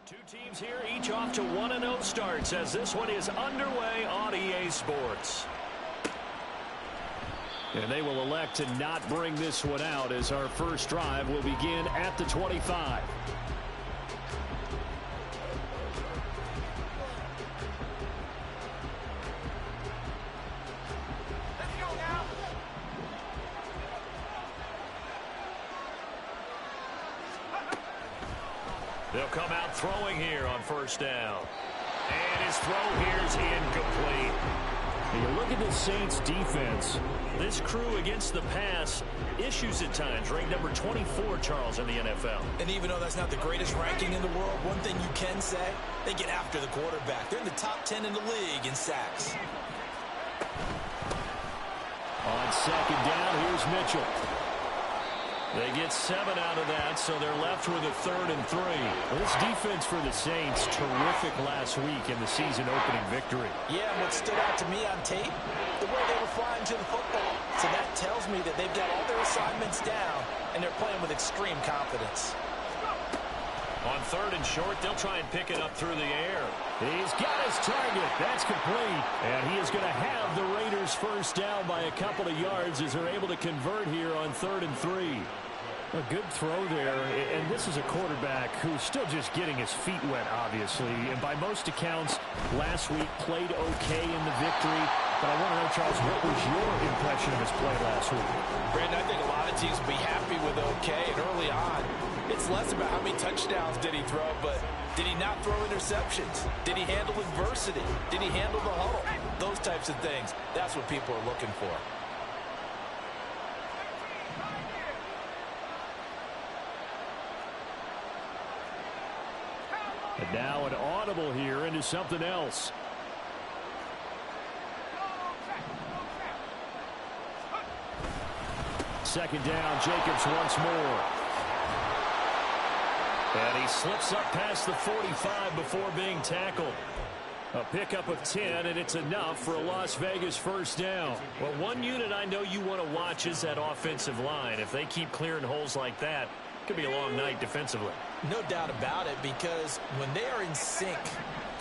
Two teams here, each off to 1-0 starts as this one is underway on EA Sports. And they will elect to not bring this one out as our first drive will begin at the 25. They'll come out throwing here on first down. And his throw here is incomplete. And you look at the Saints defense. This crew against the pass, issues at times, ranked number 24, Charles, in the NFL. And even though that's not the greatest ranking in the world, one thing you can say, they get after the quarterback. They're in the top 10 in the league in sacks. On second down, here's Mitchell. They get 7 out of that, so they're left with a 3rd and 3. Well, this defense for the Saints, terrific last week in the season-opening victory. Yeah, and what stood out to me on tape, the way they were flying to the football. So that tells me that they've got all their assignments down, and they're playing with extreme confidence. On 3rd and short, they'll try and pick it up through the air. He's got his target. That's complete. And he is going to have the Raiders first down by a couple of yards as they're able to convert here on 3rd and 3. A good throw there, and this is a quarterback who's still just getting his feet wet, obviously. And by most accounts, last week played okay in the victory. But I want to know, Charles, what was your impression of his play last week? Brandon, I think a lot of teams will be happy with okay, and early on, it's less about how many touchdowns did he throw, but did he not throw interceptions? Did he handle adversity? Did he handle the huddle? Those types of things, that's what people are looking for. And now an audible here into something else. Second down, Jacobs once more. And he slips up past the 45 before being tackled. A pickup of 10, and it's enough for a Las Vegas first down. Well, one unit I know you want to watch is that offensive line. If they keep clearing holes like that, it could be a long night defensively. No doubt about it, because when they are in sync,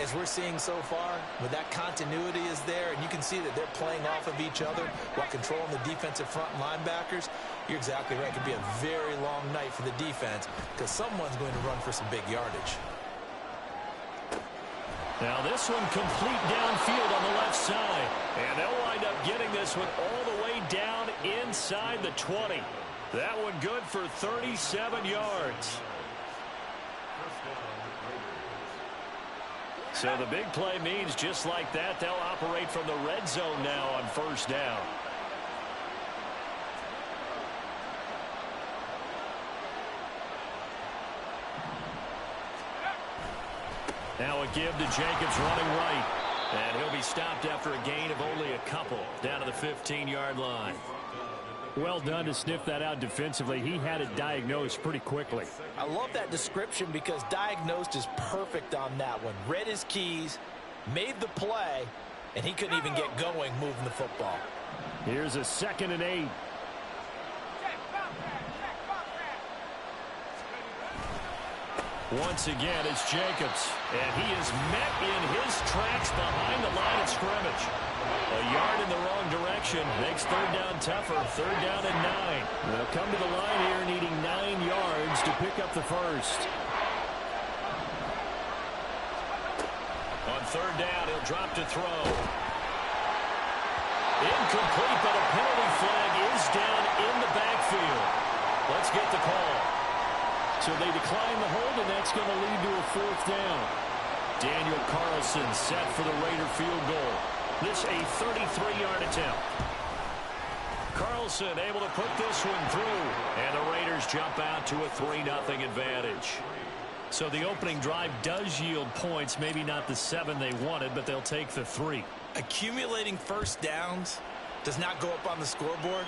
as we're seeing so far, when that continuity is there, and you can see that they're playing off of each other while controlling the defensive front linebackers, you're exactly right. It could be a very long night for the defense because someone's going to run for some big yardage. Now this one complete downfield on the left side. And they'll wind up getting this one all the way down inside the 20. That one good for 37 yards. So the big play means just like that, they'll operate from the red zone now on first down. Now a give to Jacobs running right. And he'll be stopped after a gain of only a couple down to the 15-yard line. Well done to sniff that out defensively. He had it diagnosed pretty quickly. I love that description because diagnosed is perfect on that one. Read his keys, made the play, and he couldn't even get going moving the football. Here's a 2nd and 8. Once again, it's Jacobs. And he is met in his tracks behind the line of scrimmage. A yard in the wrong direction makes 3rd down tougher. 3rd down and 9. They'll come to the line here needing 9 yards to pick up the first. On 3rd down, he'll drop to throw. Incomplete, but a penalty flag is down in the backfield. Let's get the call. So they decline the hold, and that's going to lead to a 4th down. Daniel Carlson set for the Raider field goal. This a 33-yard attempt. Carlson able to put this one through. And the Raiders jump out to a 3-0 advantage. So the opening drive does yield points. Maybe not the 7 they wanted, but they'll take the 3. Accumulating first downs does not go up on the scoreboard,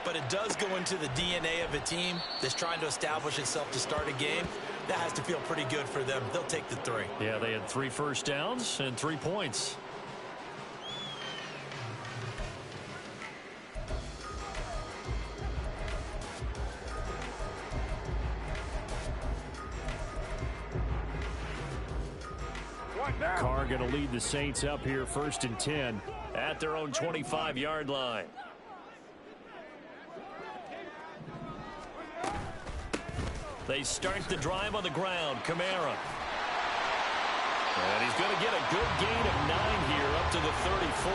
but it does go into the DNA of a team that's trying to establish itself to start a game. That has to feel pretty good for them. They'll take the 3. Yeah, they had 3 first downs and 3 points. Carr going to lead the Saints up here 1st and 10 at their own 25-yard line. They start the drive on the ground. Kamara. And he's going to get a good gain of 9 here up to the 34.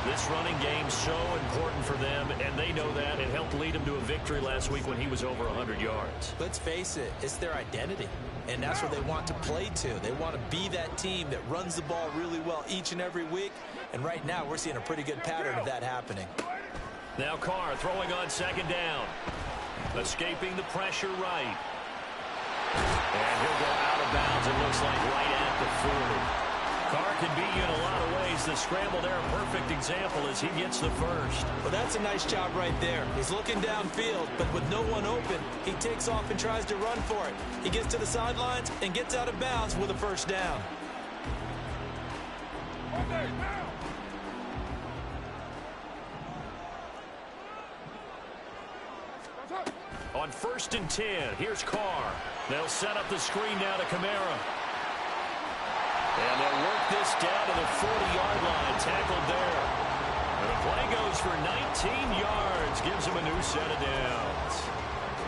This running game so important for them, and they know that. It helped lead them to a victory last week when he was over 100 yards. Let's face it, it's their identity, and that's what they want to play to. They want to be that team that runs the ball really well each and every week, and right now we're seeing a pretty good pattern of that happening. Now Carr throwing on 2nd down. Escaping the pressure right. And he'll go out of bounds, it looks like, right at the 40. Carr can beat you in a lot of ways. The scramble there, a perfect example as he gets the first. Well, that's a nice job right there. He's looking downfield, but with no one open, he takes off and tries to run for it. He gets to the sidelines and gets out of bounds with a first down. On 1st and 10, here's Carr. They'll set up the screen now to Kamara. And they'll work this down to the 40-yard line, tackled there. And the play goes for 19 yards, gives him a new set of downs.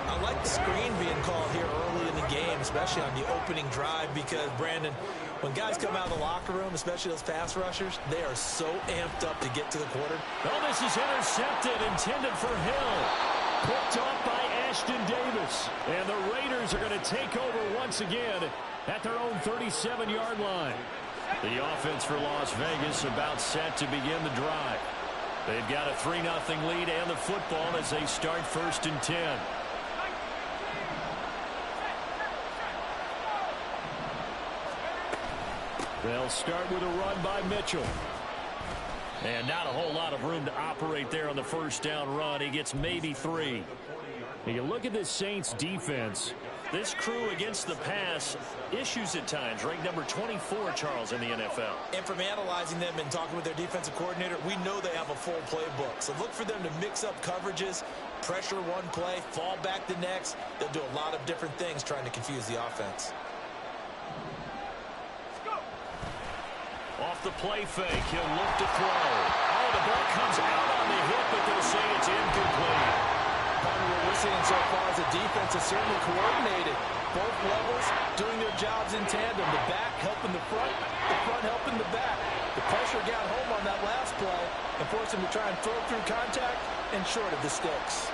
I like the screen being called here early in the game, especially on the opening drive, because, Brandon, when guys come out of the locker room, especially those pass rushers, they are so amped up to get to the quarter. Oh, this is intercepted, intended for Hill. Picked off by Ashton Davis. And the Raiders are going to take over once again at their own 37-yard line. The offense for Las Vegas about set to begin the drive. They've got a 3-0 lead and the football as they start 1st and 10. They'll start with a run by Mitchell. And not a whole lot of room to operate there on the first down run. He gets maybe 3. Now you look at this Saints defense. This crew against the pass, issues at times, ranked number 24, Charles, in the NFL. And from analyzing them and talking with their defensive coordinator, we know they have a full playbook. So look for them to mix up coverages, pressure one play, fall back the next. They'll do a lot of different things trying to confuse the offense. Off the play fake, he'll look to throw. Oh, the ball comes out on the hit, but they'll say it's incomplete. What we're seeing so far is the defense is certainly coordinated. Both levels doing their jobs in tandem. The back helping the front helping the back. The pressure got home on that last play and forced him to try and throw through contact and short of the sticks.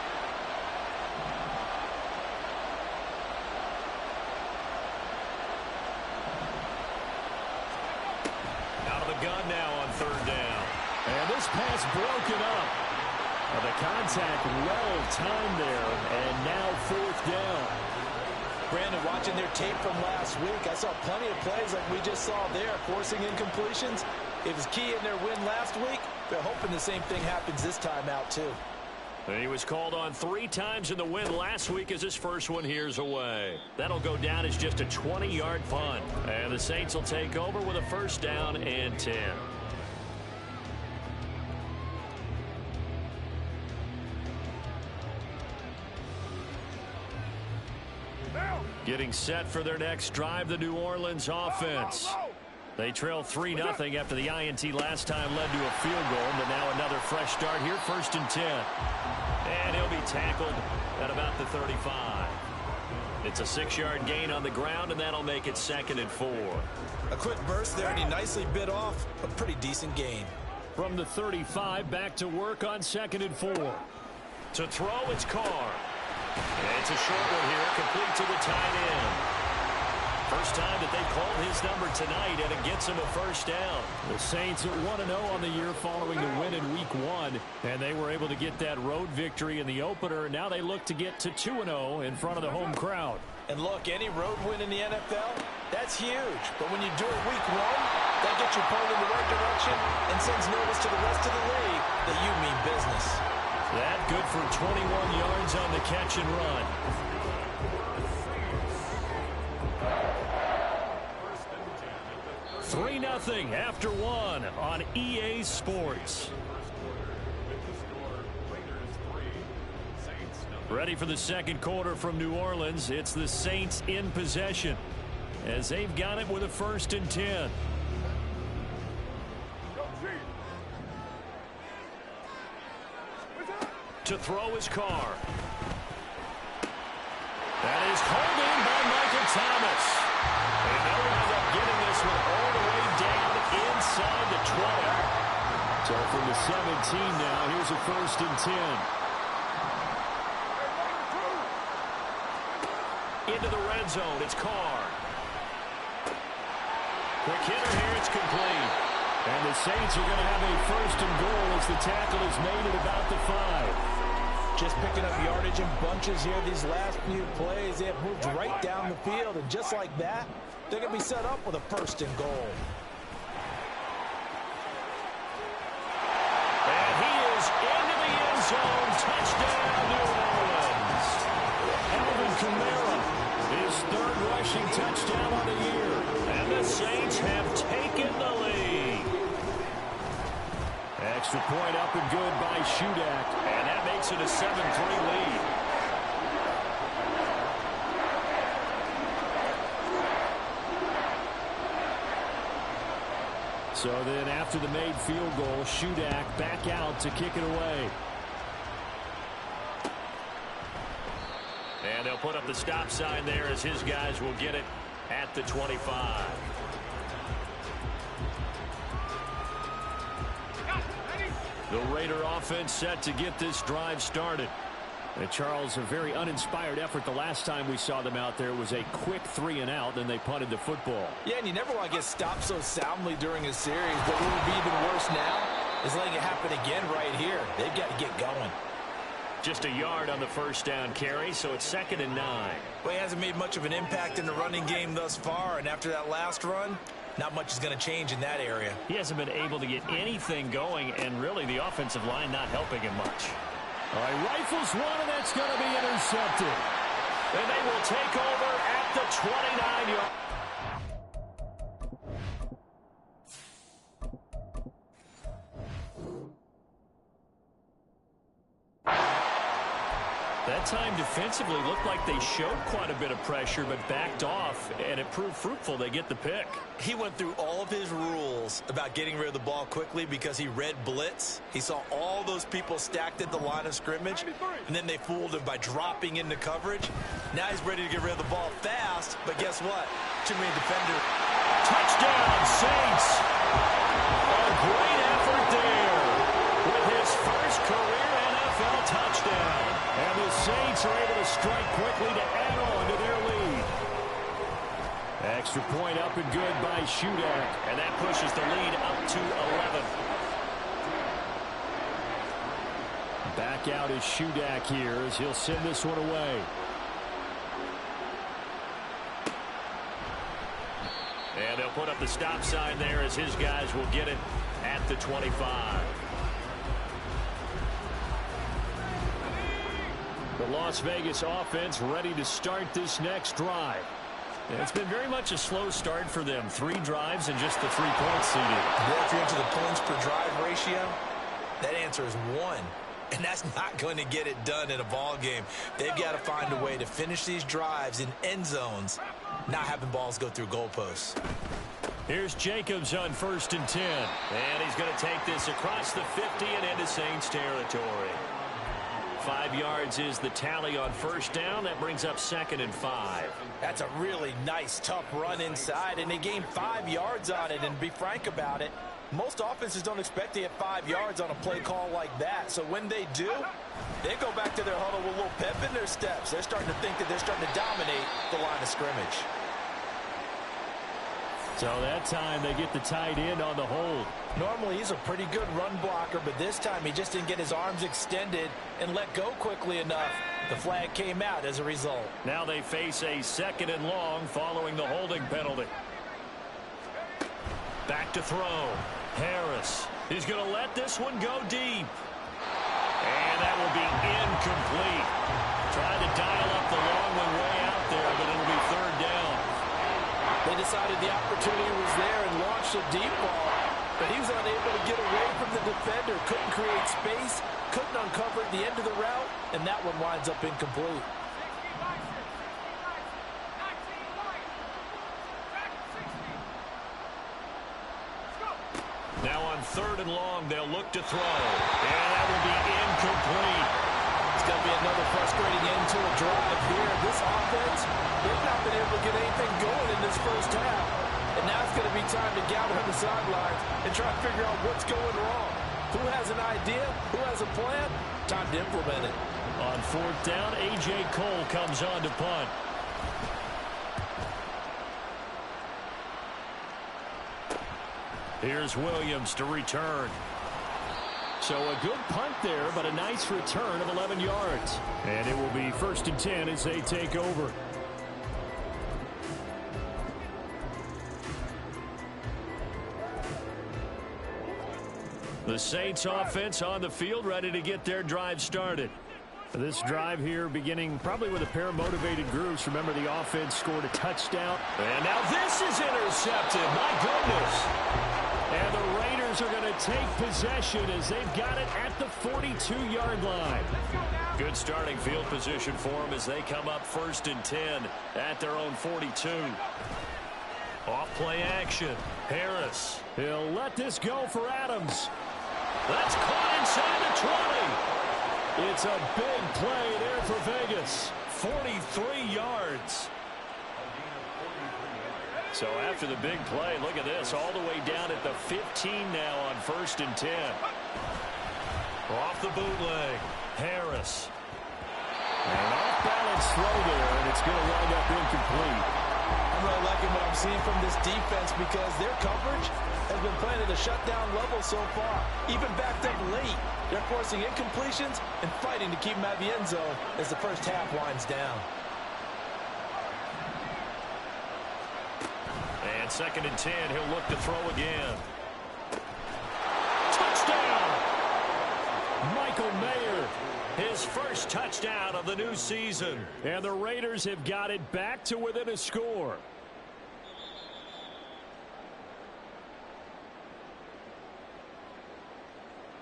Out of the gun now on 3rd down. And this pass broken up. The contact well timed there, and now 4th down. Brandon, watching their tape from last week, I saw plenty of plays like we just saw there, forcing incompletions. It was key in their win last week. They're hoping the same thing happens this time out, too. He was called on 3 times in the win last week as his first one here's away. That'll go down as just a 20-yard punt. And the Saints will take over with a 1st down and 10. Getting set for their next drive, the New Orleans offense. They trail 3-0 after the INT last time led to a field goal, but now another fresh start here, 1st and 10. And he'll be tackled at about the 35. It's a 6-yard gain on the ground, and that'll make it 2nd and 4. A quick burst there, and he nicely bit off a pretty decent gain. From the 35, back to work on 2nd and 4. To throw, it's Carr. And it's a short one here, complete to the tight end. First time that they've called his number tonight, and it gets him a 1st down. The Saints at 1-0 on the year following the win in Week 1, and they were able to get that road victory in the opener. Now they look to get to 2-0 in front of the home crowd. And look, any road win in the NFL, that's huge. But when you do it Week 1, that gets you pulled in the right direction and sends notice to the rest of the league that you mean business. That good for 21 yards on the catch and run. Three 3-0 after 1 on EA Sports. Ready for the second quarter from New Orleans. It's the Saints in possession. as they've got it with a 1st and 10. To throw his car. That is holding by Michael Thomas. And they'll end up getting this one all the way down inside the 20. So from the 17 now, here's a 1st and 10. Into the red zone, it's Carr. Quick hitter here, it's complete. And the Saints are going to have a 1st and goal as the tackle is made at about the 5. Just picking up yardage in bunches here these last few plays. They have moved right down the field, and just like that, they're going to be set up with a 1st and goal. And he is into the end zone. Touchdown, New Orleans. Alvin Kamara, his 3rd rushing touchdown on the year. And the Saints have taken the lead. Extra point up and good by Shudak. And that makes it a 7-3 lead. So then after the made field goal, Shudak back out to kick it away. And they'll put up the stop sign there as his guys will get it at the 25. The Raider offense set to get this drive started. And Charles, a very uninspired effort the last time we saw them out there. It was a quick 3 and out, then they punted the football. Yeah, and you never want to get stopped so soundly during a series, but what would be even worse now is letting it happen again right here. They've got to get going. Just a yard on the 1st down carry, so it's 2nd and 9. Well, he hasn't made much of an impact in the running game thus far, and after that last run, not much is going to change in that area. He hasn't been able to get anything going, and really the offensive line not helping him much. All right, rifles one, and that's going to be intercepted. And they will take over at the 29-yard. That time defensively looked like they showed quite a bit of pressure but backed off, and it proved fruitful. They get the pick. He went through all of his rules about getting rid of the ball quickly because he read blitz. He saw all those people stacked at the line of scrimmage, and then they fooled him by dropping into coverage. Now he's ready to get rid of the ball fast, but guess what? Too many defenders. Touchdown, Saints! A great effort there with his first career NFL touchdown. And the Saints are able to strike quickly to add on to their lead. Extra point up and good by Shudak. And that pushes the lead up to 11. Back out is Shudak here as he'll send this one away. And they'll put up the stop sign there as his guys will get it at the 25. The Las Vegas offense ready to start this next drive. It's been very much a slow start for them. 3 drives and just the 3 points seeded. Yeah, if you're into the points per drive ratio, that answer is 1. And that's not going to get it done in a ball game. They've got to find a way to finish these drives in end zones, not having balls go through goalposts. Here's Jacobs on 1st and 10. And he's going to take this across the 50 and into Saints territory. 5 yards is the tally on 1st down. That brings up 2nd and 5. That's a really nice, tough run inside, and they gained 5 yards on it. And to be frank about it, most offenses don't expect to get 5 yards on a play call like that. So when they do, they go back to their huddle with a little pep in their steps. They're starting to think that they're starting to dominate the line of scrimmage. So that time they get the tight end on the hold. Normally he's a pretty good run blocker, but this time he just didn't get his arms extended and let go quickly enough. The flag came out as a result. Now they face a 2nd and long following the holding penalty. Back to throw. Harris. He's going to let this one go deep. And that will be incomplete. Tried to dial up the long one way out there, but it'll be 3rd down. They decided the opportunity was there and launched a deep ball, but he was unable to get away from the defender, couldn't create space, couldn't uncover the end of the route, and that one winds up incomplete. 3rd and long. They'll look to throw. And that will be incomplete. It's going to be another frustrating end to a drive here. This offense, they've not been able to get anything going in this first half. And now it's going to be time to gather on the sidelines and try to figure out what's going wrong. Who has an idea? Who has a plan? Time to implement it. On 4th down, A.J. Cole comes on to punt. Here's Williams to return. So a good punt there, but a nice return of 11 yards. And it will be 1st and 10 as they take over. The Saints offense on the field, ready to get their drive started. This drive here beginning probably with a pair of motivated groups. Remember, the offense scored a touchdown. And now this is intercepted. My goodness. And the Raiders are going to take possession as they've got it at the 42-yard line. Good starting field position for them as they come up 1st and 10 at their own 42. Off play action. Harris. He'll let this go for Adams. That's caught inside the 20. It's a big play there for Vegas. 43 yards. So after the big play, look at this, all the way down at the 15 now on 1st and 10. Off the bootleg, Harris. An off-balance throw there, and it's going to wind up incomplete. I'm really liking what I'm seeing from this defense because their coverage has been playing at a shutdown level so far. Even backed up late, they're forcing incompletions and fighting to keep them out of the end zone as the first half winds down. And 2nd and 10, he'll look to throw again. Touchdown! Michael Mayer, his first touchdown of the new season. And the Raiders have got it back to within a score.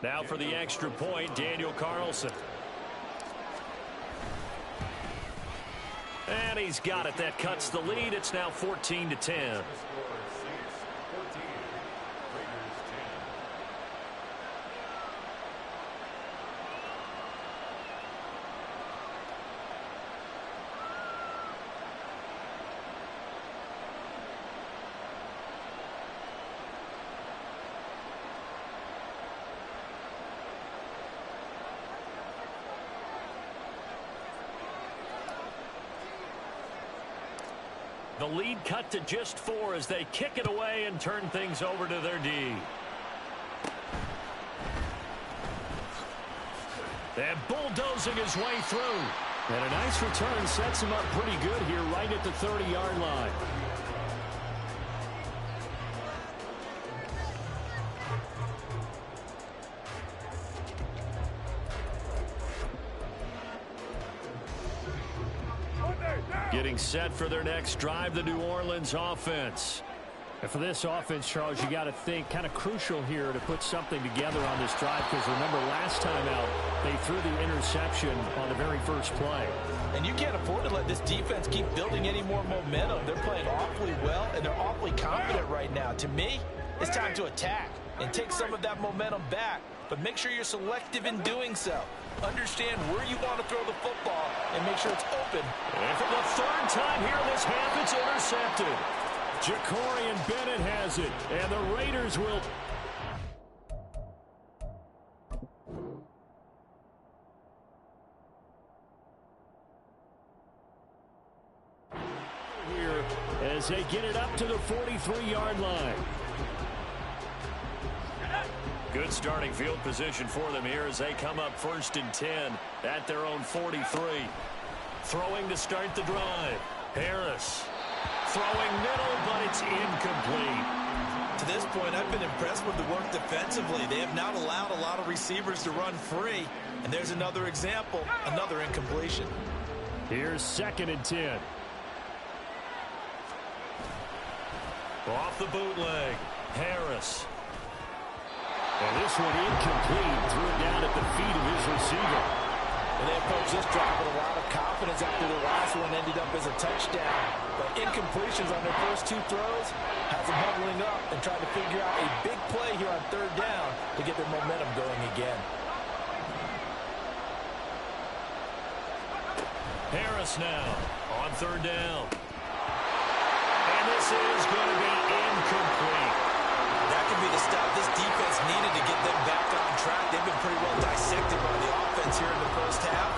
Now for the extra point, Daniel Carlson. And he's got it. That cuts the lead. It's now 14-10. The lead cut to just 4 as they kick it away and turn things over to their D. And bulldozing his way through. And a nice return sets him up pretty good here right at the 30-yard line. Getting set for their next drive, the New Orleans offense. And for this offense, Charles, you got to think kind of crucial here to put something together on this drive because remember last time out, they threw the interception on the very first play. And you can't afford to let this defense keep building any more momentum. They're playing awfully well, and they're awfully confident right now. To me, it's time to attack and take some of that momentum back, but make sure you're selective in doing so. Understand where you want to throw the football and make sure it's open. And for the 3rd time here this half, it's intercepted. Jacorian Bennett has it, and the Raiders will... here as they get it up to the 43-yard line. Good starting field position for them here as they come up 1st and 10 at their own 43. Throwing to start the drive. Harris throwing middle, but it's incomplete. To this point, I've been impressed with the work defensively. They have not allowed a lot of receivers to run free. And there's another example, another incompletion. Here's 2nd and 10. Off the bootleg. Harris. And this one incomplete. Threw it down at the feet of his receiver. And they approach this drive with a lot of confidence after the last one ended up as a touchdown. But incompletions on their first 2 throws, Has them huddling up and trying to figure out a big play here on third down to get their momentum going again. Harris now on third down. And this is going to be incomplete. That could be the stop this defense needed to get them back on track. They've been pretty well dissected by the offense here in the first half.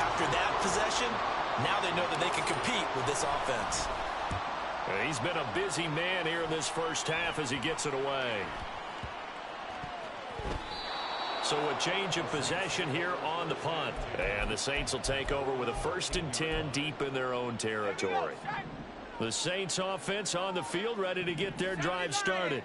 After that possession, now they know that they can compete with this offense. He's been a busy man here in this first half as he gets it away. So a change of possession here on the punt. And the Saints will take over with a 1st and 10 deep in their own territory. The Saints offense on the field ready to get their drive started.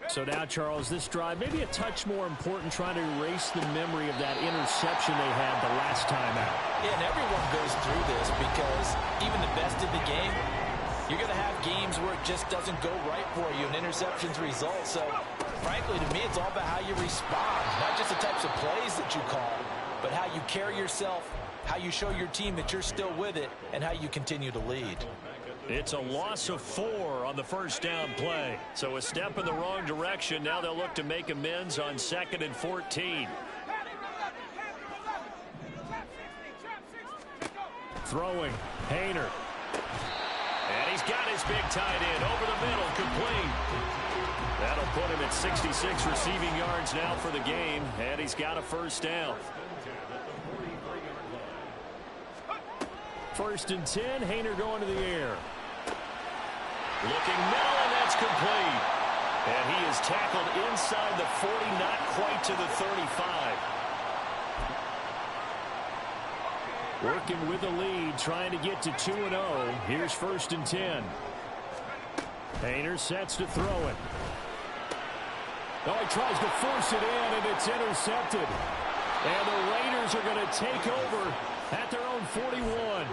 So now, Charles, this drive maybe a touch more important, trying to erase the memory of that interception they had the last time out. Yeah, and everyone goes through this because even the best in the game, you're going to have games where it just doesn't go right for you, and interceptions result. So, frankly, to me, it's all about how you respond, not just the types of plays that you call, but how you carry yourself, how you show your team that you're still with it, and how you continue to lead. It's a loss of 4 on the first down play. So a step in the wrong direction. Now they'll look to make amends on 2nd and 14. Throwing, Hayner. And he's got his big tight end over the middle, complete. That'll put him at 66 receiving yards now for the game, and he's got a first down. 1st and 10, Hayner going to the air. Looking middle, and that's complete. And he is tackled inside the 40, not quite to the 35. Working with the lead, trying to get to 2-0. Here's 1st and 10. Hayner sets to throw it. Oh, he tries to force it in, and it's intercepted. And the Raiders are going to take over at their own 41.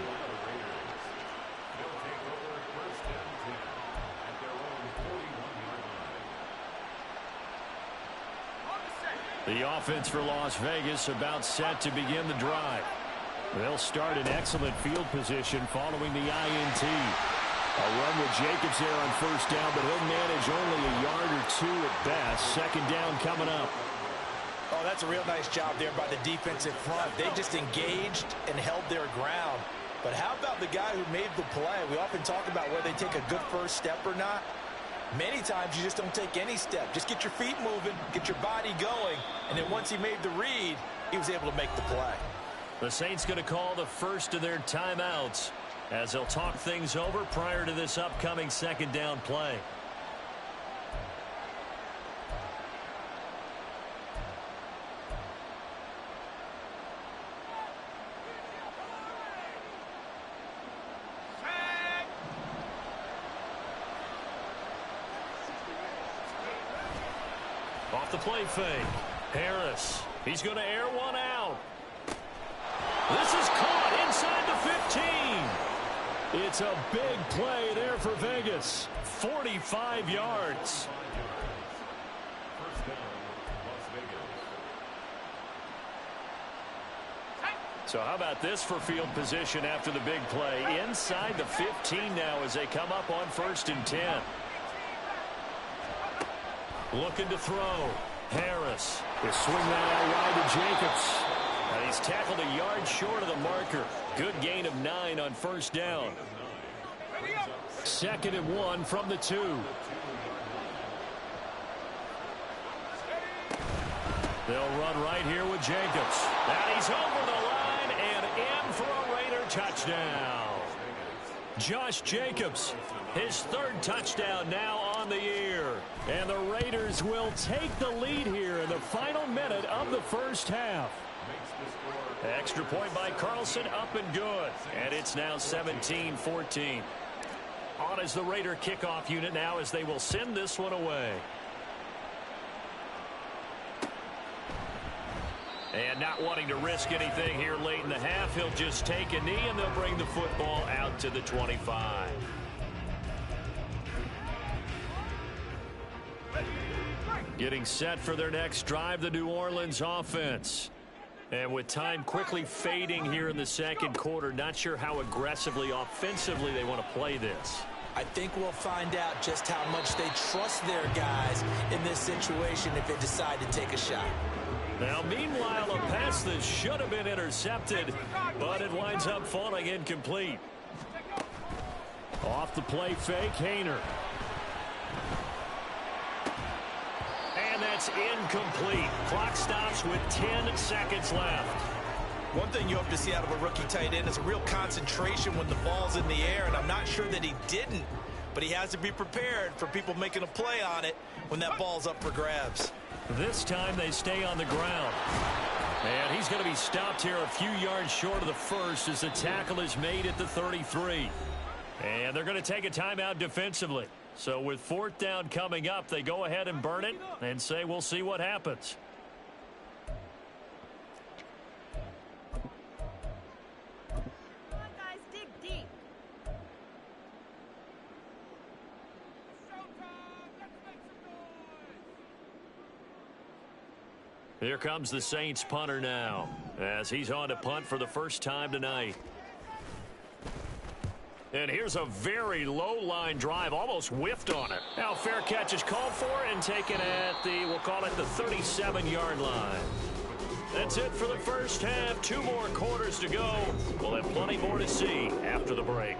The offense for Las Vegas about set to begin the drive. They'll start in excellent field position following the INT. A run with Jacobs there on first down, but he'll manage only a yard or 2 at best. 2nd down coming up. Oh, that's a real nice job there by the defensive front. They just engaged and held their ground. But how about the guy who made the play? We often talk about whether they take a good first step or not. Many times you just don't take any step. Just get your feet moving, get your body going, and then once he made the read, he was able to make the play. The Saints going to call the first of their timeouts as they'll talk things over prior to this upcoming 2nd down play. Off the play fake. Harris. He's going to air one out. This is caught inside the 15. It's a big play there for Vegas. 45 yards. So how about this for field position after the big play? Inside the 15 now as they come up on 1st and 10. Looking to throw. Harris. They swing that out wide to Jacobs. And he's tackled a yard short of the marker. Good gain of 9 on first down. 2nd and 1 from the 2. They'll run right here with Jacobs. And he's over the line and in for a Raider touchdown. Josh Jacobs, his 3rd touchdown now on the year. And the Raiders will take the lead here in the final minute of the first half. Extra point by Carlson, up and good. And it's now 17-14. On is the Raider kickoff unit now as they will send this one away. And not wanting to risk anything here late in the half, he'll just take a knee and they'll bring the football out to the 25. Getting set for their next drive, the New Orleans offense. And with time quickly fading here in the 2nd quarter, not sure how aggressively, offensively they want to play this. I think we'll find out just how much they trust their guys in this situation if they decide to take a shot. Now, meanwhile, a pass that should have been intercepted, but it winds up falling incomplete. Off the play fake, Haener. And that's incomplete. Clock stops with 10 seconds left. One thing you hope to see out of a rookie tight end is a real concentration when the ball's in the air, and I'm not sure that he didn't, but he has to be prepared for people making a play on it when that ball's up for grabs. This time they stay on the ground. And he's going to be stopped here a few yards short of the first as the tackle is made at the 33. And they're going to take a timeout defensively. So with fourth down coming up, they go ahead and burn it and say we'll see what happens. Here comes the Saints punter now as he's on to punt for the first time tonight. And here's a very low line drive, almost whiffed on it. Now fair catch is called for and taken at the, we'll call it the 37-yard line. That's it for the first half. 2 more quarters to go. We'll have plenty more to see after the break.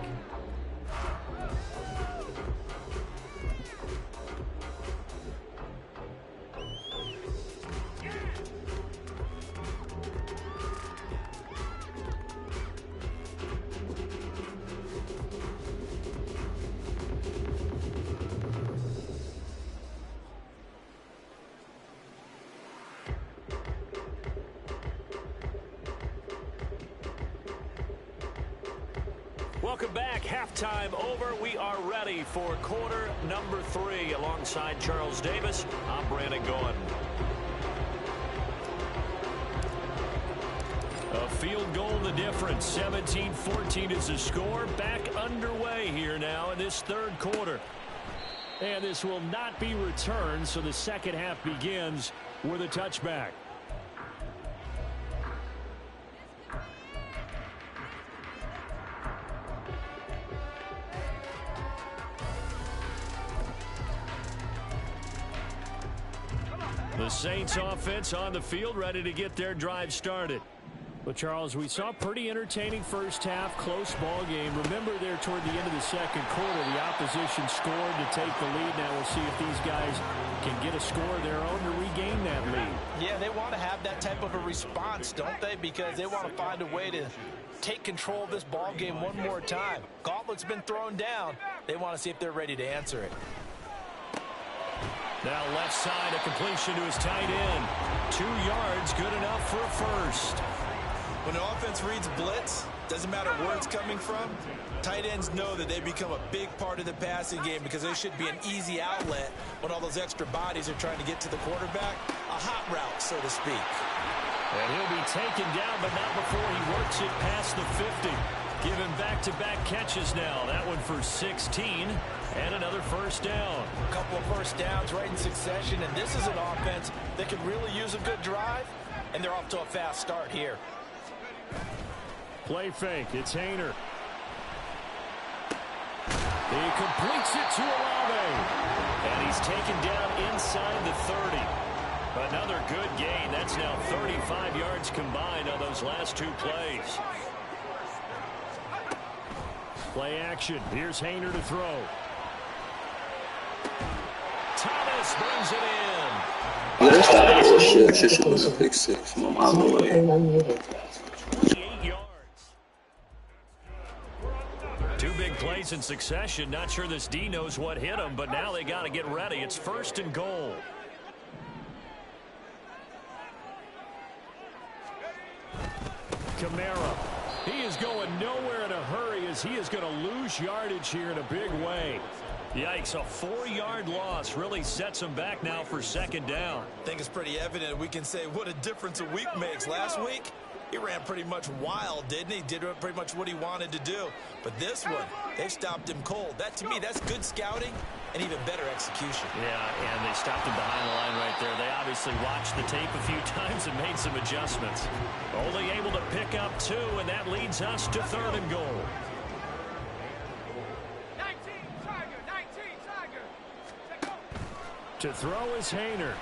Welcome back. Halftime over. We are ready for quarter number 3. Alongside Charles Davis, I'm Brandon Gordon. A field goal the difference. 17-14 is the score. Back underway here now in this third quarter. And this will not be returned, so the second half begins with a touchback. The Saints offense on the field, ready to get their drive started. Well, Charles, we saw a pretty entertaining first half, close ball game. Remember there toward the end of the second quarter, the opposition scored to take the lead. Now we'll see if these guys can get a score of their own to regain that lead. Yeah, they want to have that type of a response, don't they? Because they want to find a way to take control of this ball game one more time. Gauntlet's been thrown down. They want to see if they're ready to answer it. Now left side, a completion to his tight end. 2 yards, good enough for a first. When an offense reads blitz, doesn't matter where it's coming from, tight ends know that they become a big part of the passing game because they should be an easy outlet when all those extra bodies are trying to get to the quarterback. A hot route, so to speak. And he'll be taken down, but not before he works it past the 50. Given back-to-back catches now. That one for 16 and another first down. A couple of first downs right in succession, and this is an offense that could really use a good drive, and they're off to a fast start here. Play fake. It's Haener. He completes it to Olave. And he's taken down inside the 30. Another good gain. That's now 35 yards combined on those last 2 plays. Play action. Here's Haener to throw. Thomas brings it in. Shit was a pick 6 from a mile away. 8 yards. 2 big plays in succession. Not sure this D knows what hit him, but now they got to get ready. It's first and goal. Kamara. He is going nowhere in a hurry as he is going to lose yardage here in a big way. Yikes, a 4-yard loss really sets him back now for second down. I think it's pretty evident we can say what a difference a week makes. Last week, he ran pretty much wild, didn't he? Did pretty much what he wanted to do. But this one, they stopped him cold. That, to me, that's good scouting and even better execution. Yeah, and they stopped him behind the line right there. They obviously watched the tape a few times and made some adjustments. Only able to pick up 2, and that leads us to third and goal. To throw is Hayner.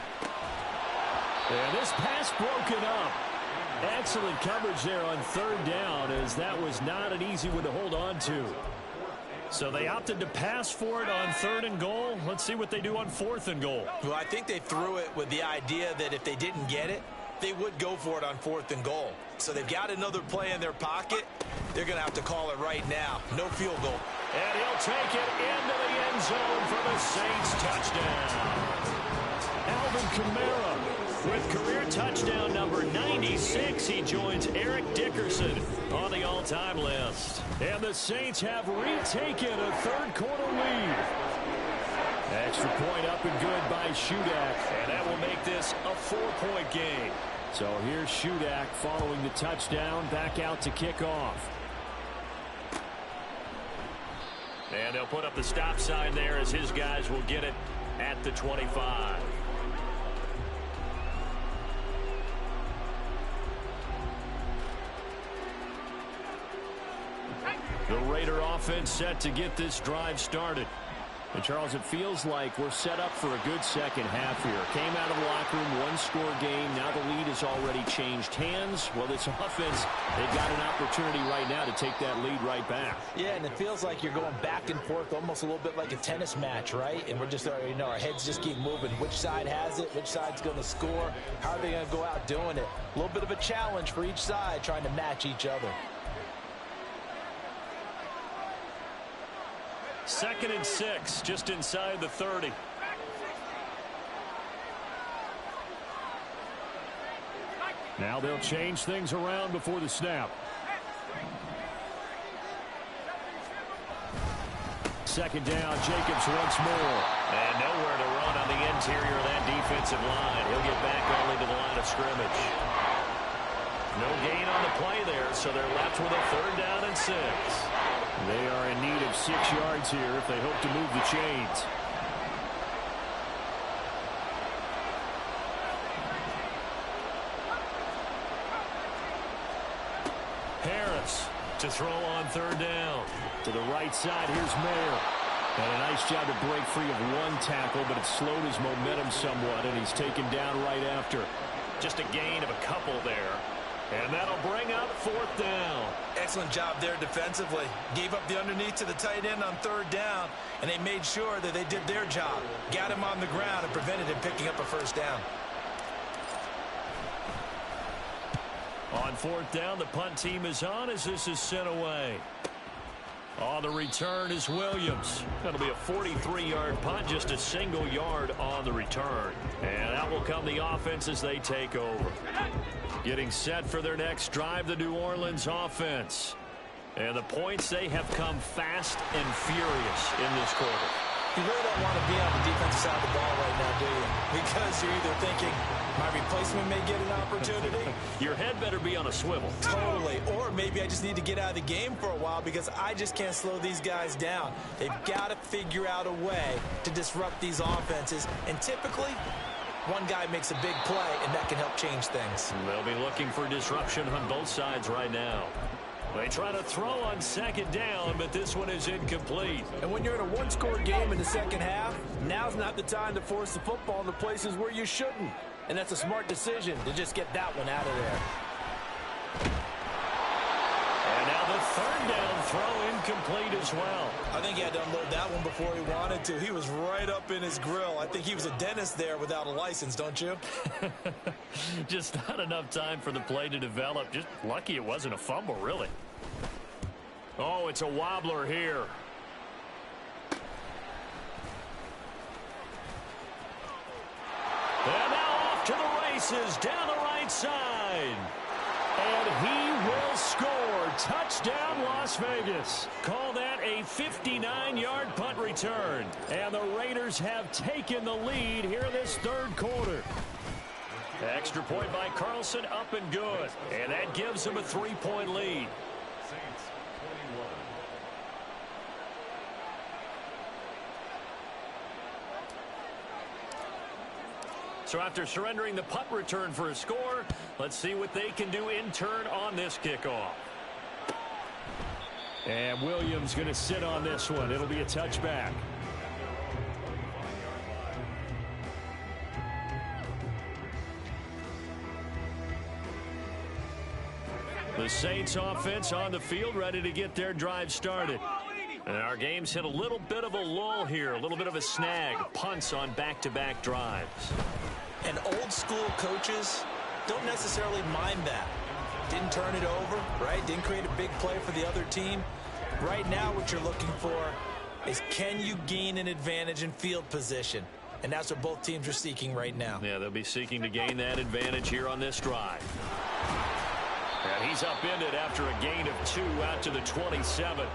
And this pass broken up. Excellent coverage there on third down, as that was not an easy one to hold on to. So they opted to pass for it on 3rd and goal. Let's see what they do on 4th and goal. Well, I think they threw it with the idea that if they didn't get it, they would go for it on 4th and goal. So they've got another play in their pocket. They're going to have to call it right now. No field goal. And he'll take it into the end zone for the Saints touchdown. Alvin Kamara with career touchdown number 96. He joins Eric Dickerson on the all-time list. And the Saints have retaken a third-quarter lead. Extra point up and good by Shudak. And that will make this a 4-point game. So here's Shudak following the touchdown, back out to kick off. And they'll put up the stop sign there as his guys will get it at the 25. The Raider offense set to get this drive started. And Charles, it feels like we're set up for a good second half here. Came out of the locker room, one-score game. Now the lead has already changed hands. Well, this offense, they've got an opportunity right now to take that lead right back. Yeah, and it feels like you're going back and forth, almost a little bit like a tennis match, right? And we're just already know our heads just keep moving. Which side has it? Which side's going to score? How are they going to go out doing it? A little bit of a challenge for each side, trying to match each other. 2nd and 6, just inside the 30. Now they'll change things around before the snap. 2nd down, Jacobs once more. And nowhere to run on the interior of that defensive line. He'll get back only to the line of scrimmage. No gain on the play there, so they're left with a 3rd down and 6. They are in need of 6 yards here if they hope to move the chains. Harris to throw on 3rd down. To the right side, here's Mayer. And a nice job to break free of one tackle, but it slowed his momentum somewhat, and he's taken down right after. Just a gain of a couple there. And that'll bring up 4th down. Excellent job there defensively. Gave up the underneath to the tight end on 3rd down, and they made sure that they did their job. Got him on the ground and prevented him picking up a 1st down. On 4th down, the punt team is on as this is sent away. On the return is Williams. That'll be a 43-yard punt, just a single yard on the return. And out will come the offense as they take over. Getting set for their next drive, the New Orleans offense. And the points, they have come fast and furious in this quarter. You really don't want to be on the defensive side of the ball right now, do you? Because you're either thinking, my replacement may get an opportunity. Your head better be on a swivel. Totally. Or maybe I just need to get out of the game for a while because I just can't slow these guys down. They've got to figure out a way to disrupt these offenses. And typically, one guy makes a big play, and that can help change things. They'll be looking for disruption on both sides right now. They try to throw on 2nd down, but this one is incomplete. And when you're in a one-score game in the second half, now's not the time to force the football in the places where you shouldn't. And that's a smart decision to just get that one out of there. And now the 3rd down throw incomplete as well. I think he had to unload that one before he wanted to. He was right up in his grill. I think he was a dentist there without a license, don't you? Just not enough time for the play to develop. Just lucky it wasn't a fumble, really. Oh, it's a wobbler here. And now off to the races down the right side. And he will score. Touchdown, Las Vegas. Call that a 59-yard punt return. And the Raiders have taken the lead here this 3rd quarter. Extra point by Carlson, up and good. And that gives them a 3-point lead. So after surrendering the punt return for a score, let's see what they can do in turn on this kickoff. And Williams going to sit on this one. It'll be a touchback. The Saints offense on the field, ready to get their drive started. And our game's hit a little bit of a lull here, a little bit of a snag. Punts on back-to-back drives. And old-school coaches don't necessarily mind that. Didn't turn it over, right? Didn't create a big play for the other team. Right now what you're looking for is, can you gain an advantage in field position? And that's what both teams are seeking right now. Yeah, they'll be seeking to gain that advantage here on this drive. And he's upended after a gain of 2 out to the 27.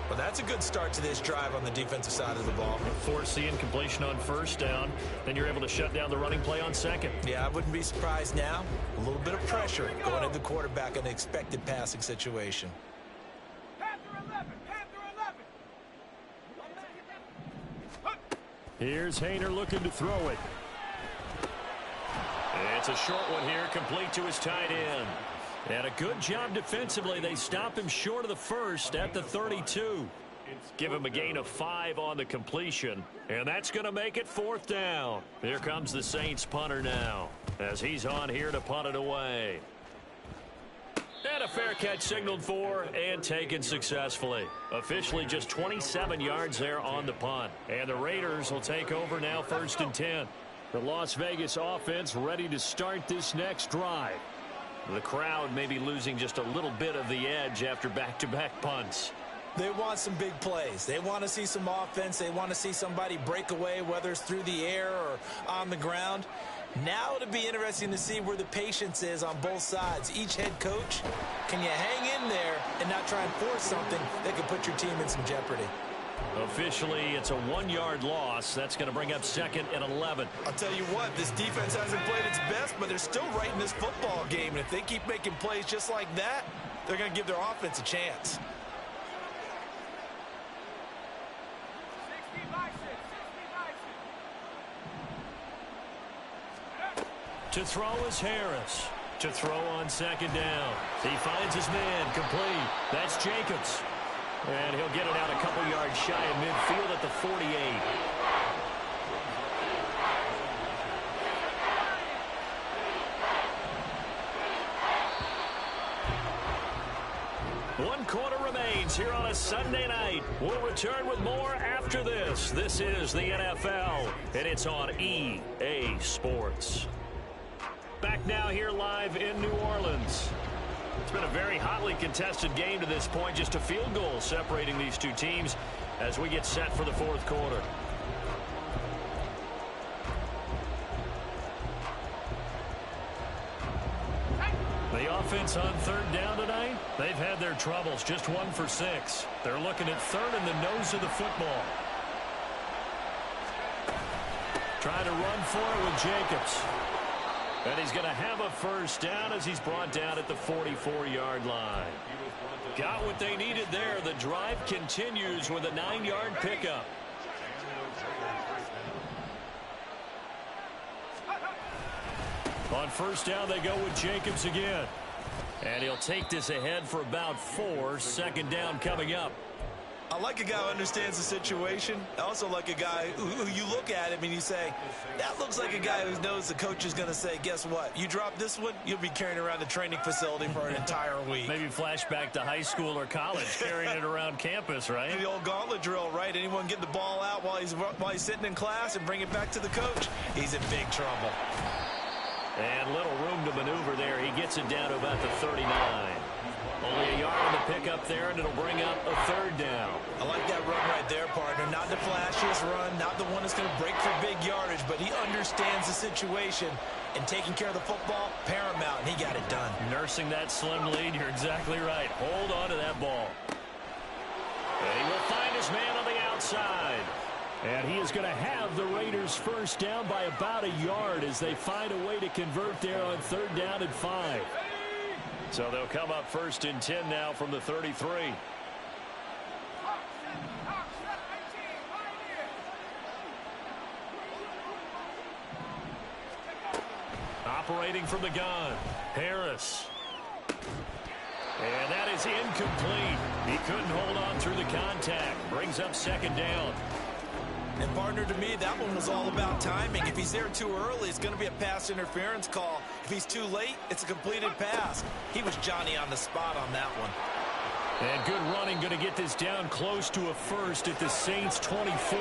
Well, that's a good start to this drive on the defensive side of the ball. Force the incompletion on first down. Then you're able to shut down the running play on second. Yeah, I wouldn't be surprised now. A little bit of pressure going at the quarterback in an expected passing situation. Here's Haener looking to throw it. It's a short one here, complete to his tight end. And a good job defensively. They stop him short of the first at the 32. Give him a gain of 5 on the completion. And that's going to make it 4th down. Here comes the Saints punter now, as he's on here to punt it away. And a fair catch signaled for and taken successfully. Officially just 27 yards there on the punt. And the Raiders will take over now, 1st and 10. The Las Vegas offense ready to start this next drive. The crowd may be losing just a little bit of the edge after back-to-back punts. They want some big plays. They want to see some offense. They want to see somebody break away, whether it's through the air or on the ground. Now it'll be interesting to see where the patience is on both sides. Each head coach, can you hang in there and not try and force something that could put your team in some jeopardy? Officially, it's a 1-yard loss. That's going to bring up 2nd and 11. I'll tell you what, this defense hasn't played its best, but they're still right in this football game. And if they keep making plays just like that, they're going to give their offense a chance. To throw is Harris. To throw on 2nd down. He finds his man complete. That's Jacobs. And he'll get it out a couple yards shy of midfield at the 48. One quarter remains here on a Sunday night. We'll return with more after this. This is the NFL, and it's on EA Sports. Back now here live in New Orleans. It's been a very hotly contested game to this point. Just a field goal separating these two teams as we get set for the 4th quarter. The offense on 3rd down tonight, they've had their troubles. Just 1 for 6. They're looking at 3rd in the nose of the football. Trying to run for it with Jacobs. And he's going to have a 1st down as he's brought down at the 44-yard line. Got what they needed there. The drive continues with a 9-yard pickup. On 1st down, they go with Jacobs again. And he'll take this ahead for about 4. 2nd down coming up. I like a guy who understands the situation. I also like a guy who you look at him and you say, that looks like a guy who knows the coach is going to say, guess what? You drop this one, you'll be carrying around the training facility for an entire week. Maybe flashback to high school or college, carrying it around campus, right? The old gauntlet drill, right? Anyone get the ball out while he's sitting in class and bring it back to the coach? He's in big trouble. And little room to maneuver there. He gets it down to about the 39. Only a yard on the pickup there, and it'll bring up a 3rd down. I like that run right there, partner. Not the flashiest run, not the one that's going to break for big yardage, but he understands the situation, and taking care of the football, paramount, and he got it done. Nursing that slim lead, you're exactly right. Hold on to that ball. And he will find his man on the outside. And he is going to have the Raiders 1st down by about a yard as they find a way to convert there on 3rd down and 5. So they'll come up 1st and 10 now from the 33. Operating from the gun, Harris. And that is incomplete. He couldn't hold on through the contact. Brings up 2nd down. And partner, to me, that one was all about timing. If he's there too early, it's going to be a pass interference call. If he's too late, it's a completed pass. He was Johnny on the spot on that one. And good running, going to get this down close to a first at the Saints 24.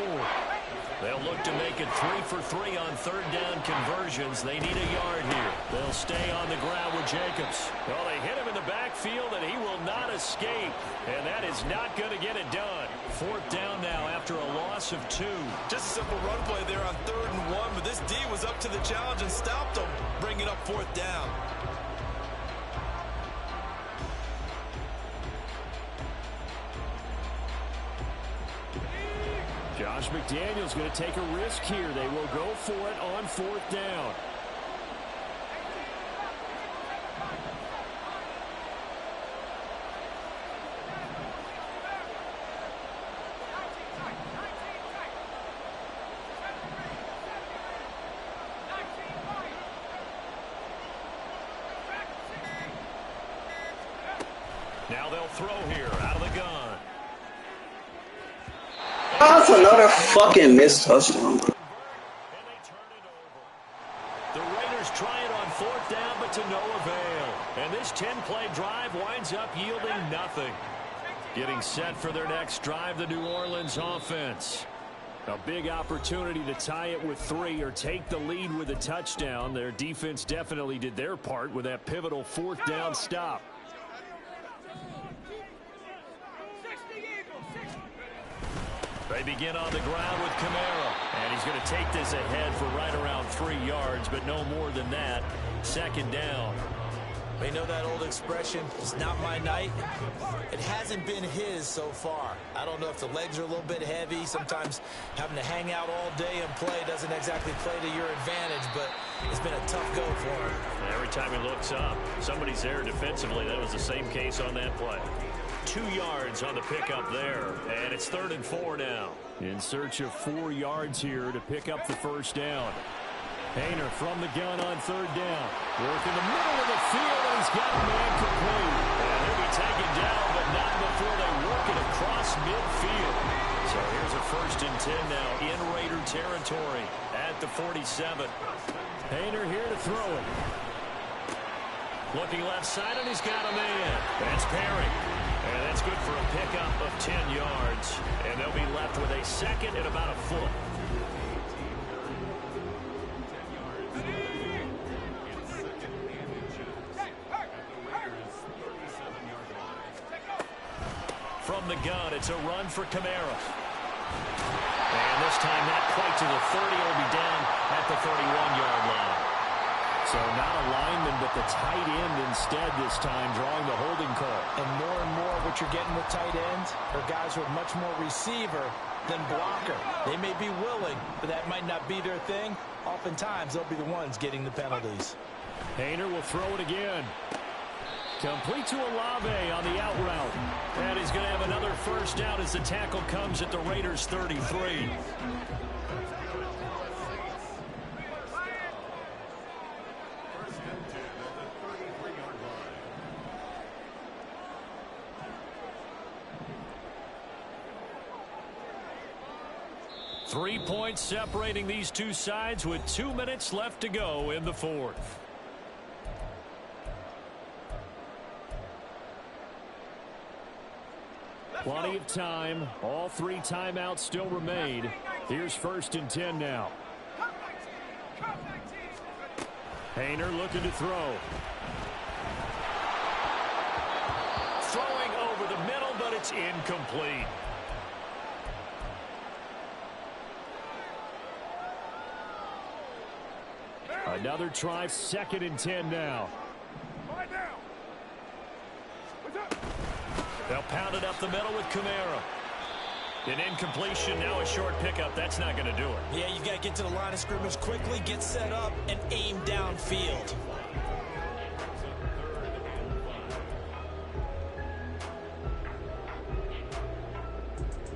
They'll look to make it 3 for 3 on third down conversions. They need a yard here. They'll stay on the ground with Jacobs. Well, they hit him in the backfield, and he will not escape. And that is not going to get it done. Fourth down now after a loss of 2. Just a simple run play there on 3rd and 1, but this D was up to the challenge and stopped him, bringing up 4th down. Josh McDaniels going to take a risk here. They will go for it on 4th down. Now they'll throw here out of the gun. That's another fucking missed touchdown, bro. And they turn it over. The Raiders try it on 4th down, but to no avail. And this 10-play drive winds up yielding nothing. Getting set for their next drive, the New Orleans offense. A big opportunity to tie it with 3 or take the lead with a touchdown. Their defense definitely did their part with that pivotal 4th down stop. They begin on the ground with Kamara. And he's going to take this ahead for right around 3 yards, but no more than that. 2nd down. They know that old expression, it's not my night. It hasn't been his so far. I don't know if the legs are a little bit heavy. Sometimes having to hang out all day and play doesn't exactly play to your advantage, but it's been a tough go for him. Every time he looks up, somebody's there defensively. That was the same case on that play. 2 yards on the pickup there, and it's 3rd and 4 now. In search of 4 yards here to pick up the 1st down. Hayner from the gun on 3rd down. Work in the middle of the field, and he's got a man complete. And he'll be taken down, but not before they work it across midfield. So here's a 1st and 10 now in Raider territory at the 47. Hayner here to throw it. Looking left side, and he's got a man. That's Perry. And that's good for a pickup of 10 yards. And they'll be left with a 2nd and about a foot. From the gun, it's a run for Kamara. And this time not quite to the 30. It'll be down at the 31-yard line. So not a lineman, but the tight end instead this time, drawing the holding call. And more what you're getting with tight ends are guys who are much more receiver than blocker. They may be willing, but that might not be their thing. Oftentimes, they'll be the ones getting the penalties. Hayner will throw it again. Complete to Olave on the out route. And he's going to have another 1st down as the tackle comes at the Raiders' 33. Three points separating these two sides with 2 minutes left to go in the 4th. Plenty of time. All 3 timeouts still remain. Here's 1st and 10 now. Hayner looking to throw. Throwing over the middle, but it's incomplete. Another try, 2nd and 10 now. They'll pound it up the middle with Kamara. An incompletion, now a short pickup. That's not going to do it. Yeah, you've got to get to the line of scrimmage quickly, get set up, and aim downfield.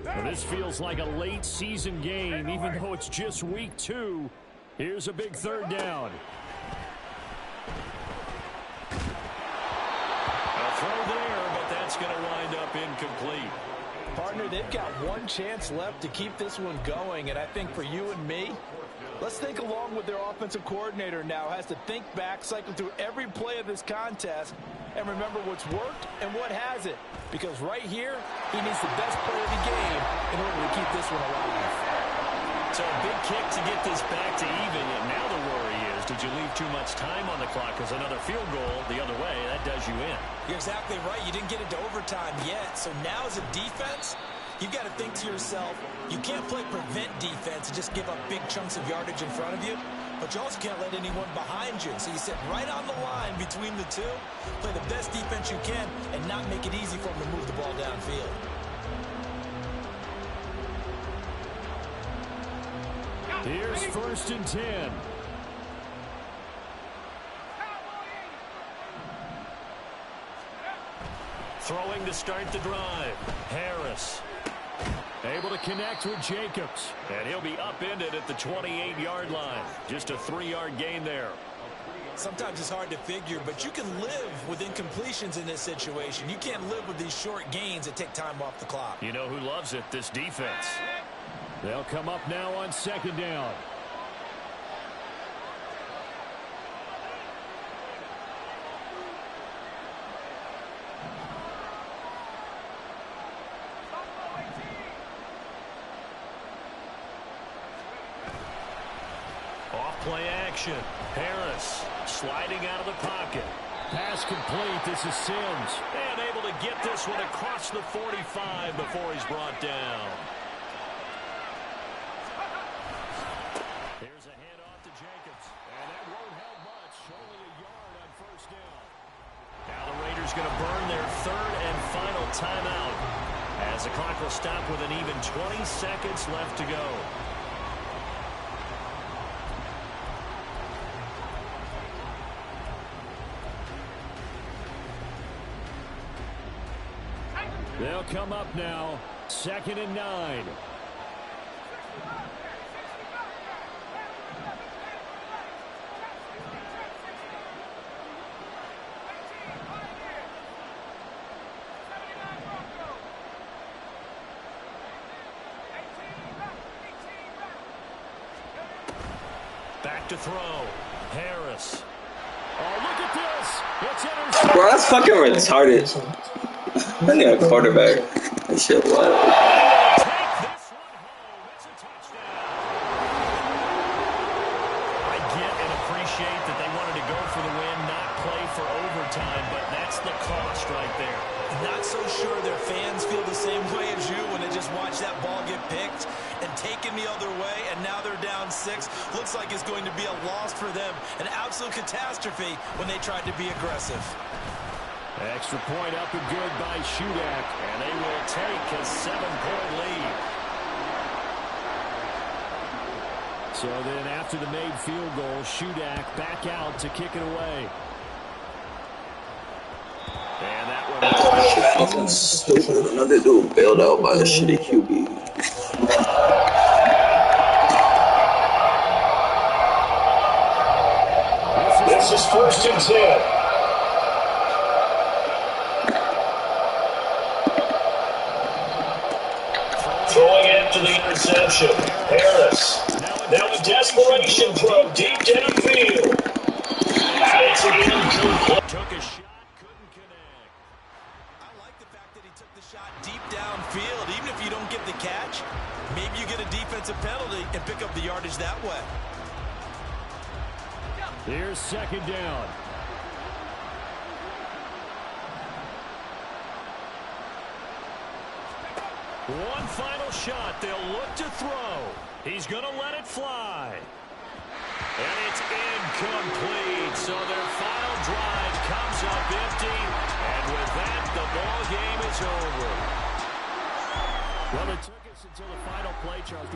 Well, this feels like a late season game, even though it's just week 2. Here's a big 3rd down. A throw there, but that's going to wind up incomplete. Partner, they've got one chance left to keep this one going, and I think for you and me, let's think along with their offensive coordinator now. Has to think back, cycle through every play of this contest, and remember what's worked and what hasn't. Because right here, he needs the best play of the game in order to keep this one alive. So a big kick to get this back to even, and now the worry is, did you leave too much time on the clock? Because another field goal the other way, that does you in. You're exactly right. You didn't get into overtime yet. So now as a defense, you've got to think to yourself, you can't play prevent defense and just give up big chunks of yardage in front of you, but you also can't let anyone behind you. So you sit right on the line between the two, play the best defense you can, and not make it easy for them to move the ball downfield. Here's 1st and 10. Throwing to start the drive. Harris. Able to connect with Jacobs. And he'll be upended at the 28-yard line. Just a 3-yard gain there. Sometimes it's hard to figure, but you can live with incompletions in this situation. You can't live with these short gains that take time off the clock. You know who loves it? This defense. They'll come up now on 2nd down. Off-play action. Harris sliding out of the pocket. Pass complete. This is Sims. And able to get this one across the 45 before he's brought down. Here's a handoff to Jacobs. And that won't help much. Only a yard on 1st down. Now the Raiders going to burn their 3rd and final timeout, as the clock will stop with an even 20 seconds left to go. They'll come up now. 2nd and 9. Back to throw. Harris. Oh, look at this. It's intercepted. Bro, that's fucking retarded. I need a quarterback. That shit wild. Take this one home. It's a touchdown. I get and appreciate that they wanted to go for the win, not play for overtime, but that's the cost right there. Not so sure their fans feel the same way as you when they just watch that ball get picked and taken the other way, and now they're down 6. Looks like it's going to be a loss for them. An absolute catastrophe when they tried to be aggressive. Extra point up and good by Shudak. And they will take a 7-point lead. So then after the made field goal, Shudak back out to kick it away. And that one Fucking stupid. Another dude bailed out by a shitty QB. This is 1st and 10. Throwing after the interception. Harris. Now a desperation throw deep downfield. It's incomplete. took a shot, couldn't connect. I like the fact that he took the shot deep downfield. Even if you don't get the catch, maybe you get a defensive penalty and pick up the yardage that way. Here's 2nd down. One final shot. They'll look to throw. He's going to let it fly. And it's incomplete. So their final drive comes up empty. And with that, the ball game is over. Well, it took us until the final play, Charles.